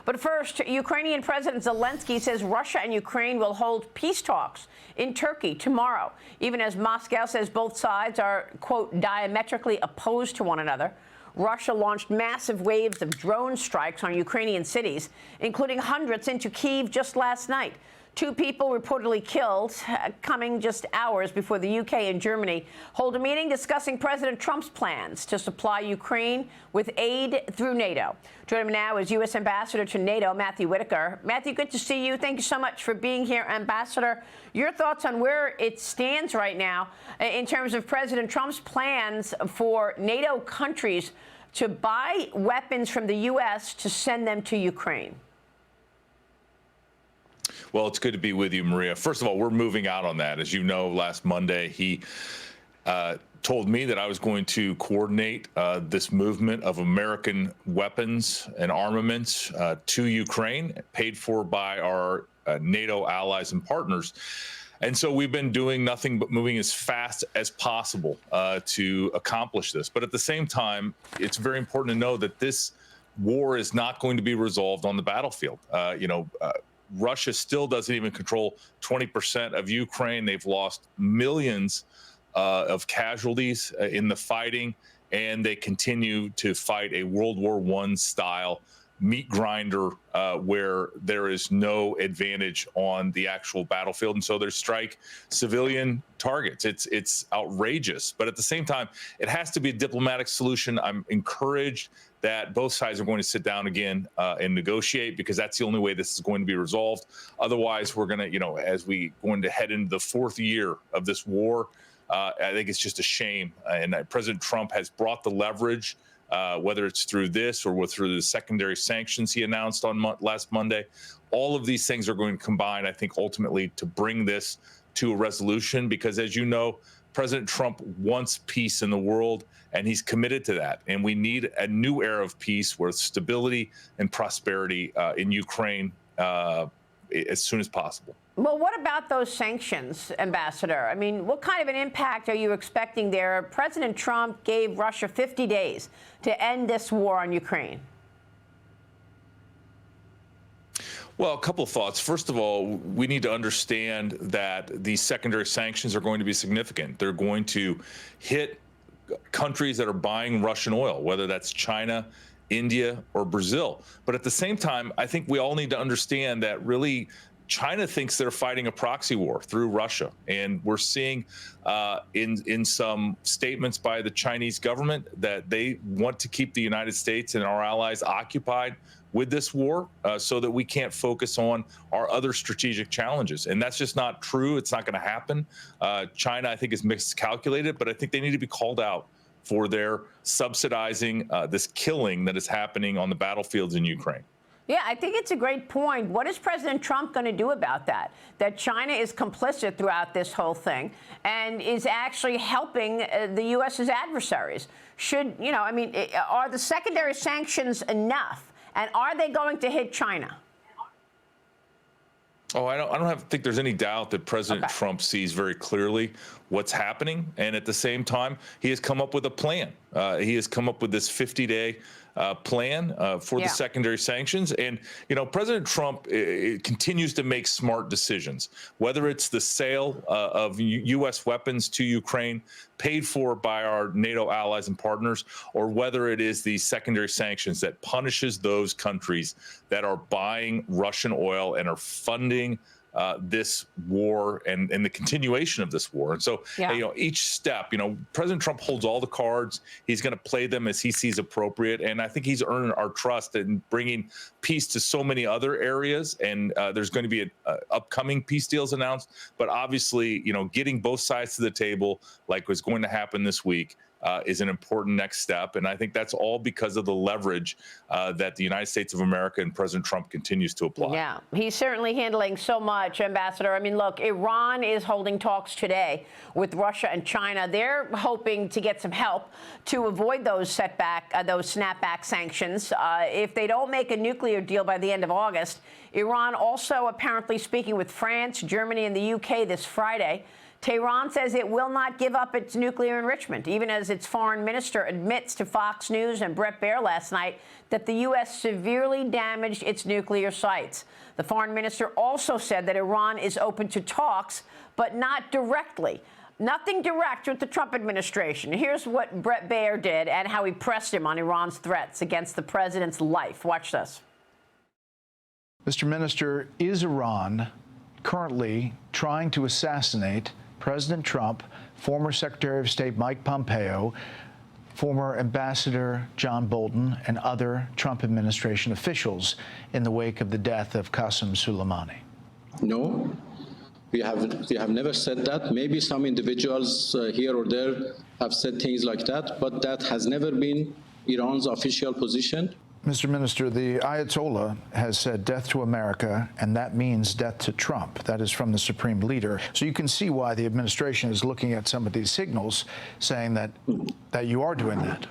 But first, Ukrainian President Zelenskyy says Russia and Ukraine will hold peace talks in Turkey tomorrow, even as Moscow says both sides are, quote, diametrically opposed to one another. Russia launched massive waves of drone strikes on Ukrainian cities, including hundreds into Kyiv just last night. 2 people reportedly killed, coming just hours before the UK and Germany hold a meeting discussing President Trump's plans to supply Ukraine with aid through NATO. Joining me now is U.S. Ambassador to NATO, Matthew Whitaker. Matthew, good to see you. Thank you so much for being here, Ambassador. Your thoughts on where it stands right now in terms of President Trump's plans for NATO countries to buy weapons from the U.S. to send them to Ukraine? Well, it's good to be with you, Maria. First of all, we're moving out on that. As you know, last Monday, he told me that I was going to coordinate this movement of American weapons and armaments to Ukraine, paid for by our NATO allies and partners. And so we've been doing nothing but moving as fast as possible to accomplish this. But at the same time, it's very important to know that this war is not going to be resolved on the battlefield. Russia still doesn't even control 20% of Ukraine. They've lost millions of casualties in the fighting, and they continue to fight a World War I style meat grinder where there is no advantage on the actual battlefield. And so they strike civilian targets. It's outrageous. But at the same time, it has to be a diplomatic solution. I'm encouraged that both sides are going to sit down again and negotiate, because that's the only way this is going to be resolved. Otherwise, we're going to, as we going to head into the 4th year of this war, I think it's just a shame. And President Trump has brought the leverage, whether it's through this or through the secondary sanctions he announced on last Monday. All of these things are going to combine, I think, ultimately to bring this to a resolution, because as you know, President Trump wants peace in the world, and he's committed to that. And we need a new era of peace with stability and prosperity in Ukraine as soon as possible. Well, what about those sanctions, Ambassador? I mean, what kind of an impact are you expecting there? President Trump gave Russia 50 days to end this war on Ukraine. Well, a couple of thoughts. First of all, we need to understand that these secondary sanctions are going to be significant. They're going to hit countries that are buying Russian oil, whether that's China, India, or Brazil. But at the same time, I think we all need to understand that really China thinks they're fighting a proxy war through Russia. And we're seeing in some statements by the Chinese government that they want to keep the United States and our allies occupied with this war so that we can't focus on our other strategic challenges. And that's just not true. It's not going to happen. China, I think, is miscalculated, but I think they need to be called out for their subsidizing this killing that is happening on the battlefields in Ukraine. Yeah, I think it's a great point. What is President Trump going to do about that? That China is complicit throughout this whole thing and is actually helping the U.S.'s adversaries. Are the secondary sanctions enough? And are they going to hit China? Oh, I don't think there's any doubt that President Trump sees very clearly what's happening. And at the same time, he has come up with a plan. He has come up with this 50-day plan for the secondary sanctions. And, President Trump continues to make smart decisions, whether it's the sale of U.S. weapons to Ukraine paid for by our NATO allies and partners, or whether it is the secondary sanctions that punishes those countries that are buying Russian oil and are funding this war and the continuation of this war. And so, each step, President Trump holds all the cards. He's going to play them as he sees appropriate. And I think he's earned our trust in bringing peace to so many other areas. And there's going to be upcoming peace deals announced. But obviously, getting both sides to the table, like was going to happen this week, is an important next step. And I think that's all because of the leverage that the United States of America and President Trump continues to apply. Yeah, he's certainly handling so much, Ambassador. I mean, look, Iran is holding talks today with Russia and China. They're hoping to get some help to avoid those snapback sanctions. If they don't make a nuclear deal by the end of August, Iran also apparently speaking with France, Germany, and the UK this Friday Tehran says it will not give up its nuclear enrichment, even as its foreign minister admits to Fox News and Bret Baier last night that the U.S. severely damaged its nuclear sites. The foreign minister also said that Iran is open to talks, but not directly. Nothing direct with the Trump administration. Here's what Bret Baier did and how he pressed him on Iran's threats against the president's life. Watch this. Mr. Minister, is Iran currently trying to assassinate President Trump, former Secretary of State Mike Pompeo, former Ambassador John Bolton, and other Trump administration officials in the wake of the death of Qasem Soleimani? No, we have never said that. Maybe some individuals here or there have said things like that, but that has never been Iran's official position. Mr. Minister, the Ayatollah has said death to America, and that means death to Trump. That is from the supreme leader. So you can see why the administration is looking at some of these signals, saying that you are doing that.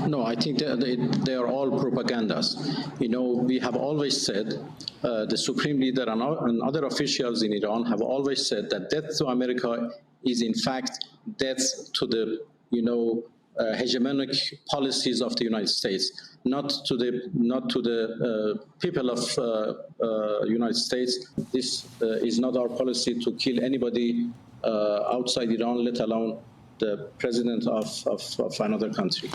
No, I think they are all propagandas. You know, we have always said, the supreme leader and other officials in Iran have always said that death to America is in fact death to the, hegemonic policies of the United States, not to the people of United States. This is not our policy to kill anybody outside Iran, let alone the president of another country.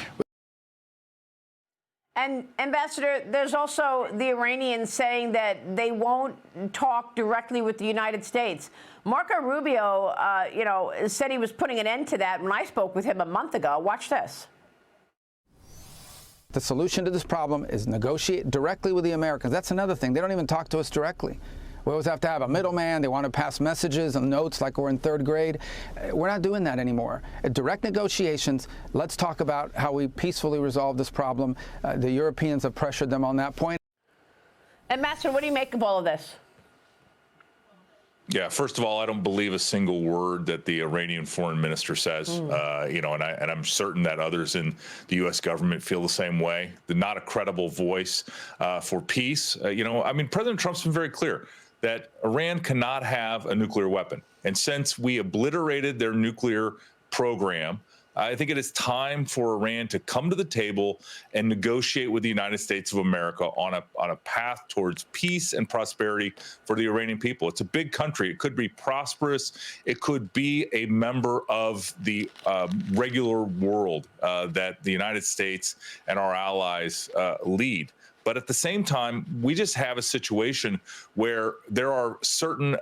And, Ambassador, there's also the Iranians saying that they won't talk directly with the United States. Marco Rubio, said he was putting an end to that when I spoke with him a month ago. Watch this. The solution to this problem is negotiate directly with the Americans. That's another thing. They don't even talk to us directly. We always have to have a middleman. They want to pass messages and notes like we're in third grade. We're not doing that anymore. Direct negotiations. Let's talk about how we peacefully resolve this problem. The Europeans have pressured them on that point. Ambassador, what do you make of all of this? Yeah, first of all, I don't believe a single word that the Iranian foreign minister says, and I'm certain that others in the U.S. government feel the same way. They're not a credible voice for peace. President Trump's been very clear that Iran cannot have a nuclear weapon. And since we obliterated their nuclear program, I think it is time for Iran to come to the table and negotiate with the United States of America on a path towards peace and prosperity for the Iranian people. It's a big country. It could be prosperous. It could be a member of the regular world that the United States and our allies lead. But at the same time, we just have a situation where there are certain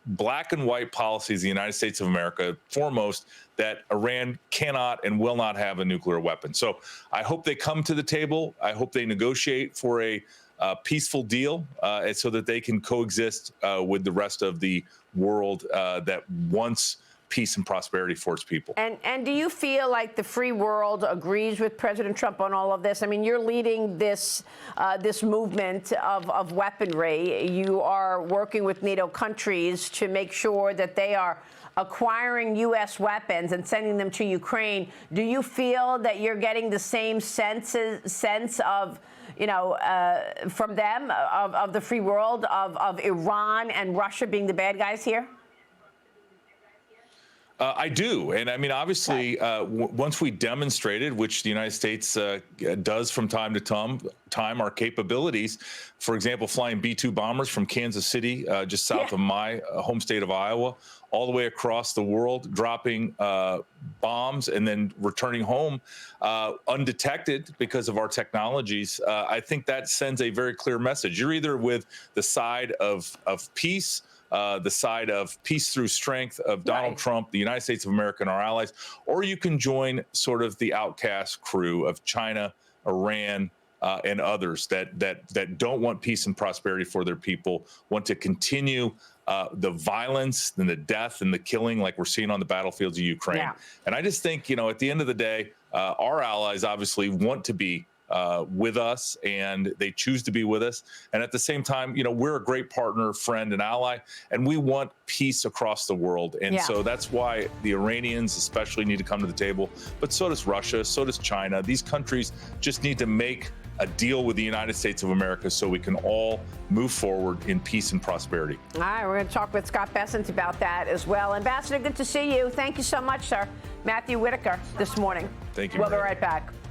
black and white policies in the United States of America, foremost, that Iran cannot and will not have a nuclear weapon. So I hope they come to the table. I hope they negotiate for a peaceful deal so that they can coexist with the rest of the world that wants peace and prosperity for its people. And do you feel like the free world agrees with President Trump on all of this? I mean, you're leading this this movement of weaponry. You are working with NATO countries to make sure that they are acquiring U.S. weapons and sending them to Ukraine. Do you feel that you're getting the same sense of, from them, of the free world, of Iran and Russia being the bad guys here? I do. And I mean, obviously, once we demonstrated, which the United States does from time to time, our capabilities, for example, flying B-2 bombers from Kansas City, just south of my home state of Iowa, all the way across the world, dropping bombs and then returning home undetected because of our technologies. I think that sends a very clear message. You're either with the side of peace, the side of peace through strength of Donald Trump, the United States of America, and our allies, or you can join sort of the outcast crew of China, Iran, and others that don't want peace and prosperity for their people, want to continue the violence and the death and the killing like we're seeing on the battlefields of Ukraine. Yeah. And I just think, at the end of the day, our allies obviously want to be with us, and they choose to be with us. And at the same time, we're a great partner, friend, and ally, and we want peace across the world. And so that's why the Iranians especially need to come to the table, but so does Russia, so does China. These countries just need to make a deal with the United States of America so we can all move forward in peace and prosperity. All right, we're going to talk with Scott Bessent about that as well. Ambassador, good to see you. Thank you so much, sir. Matthew Whitaker this morning. Thank you, We'll be Maria. right back.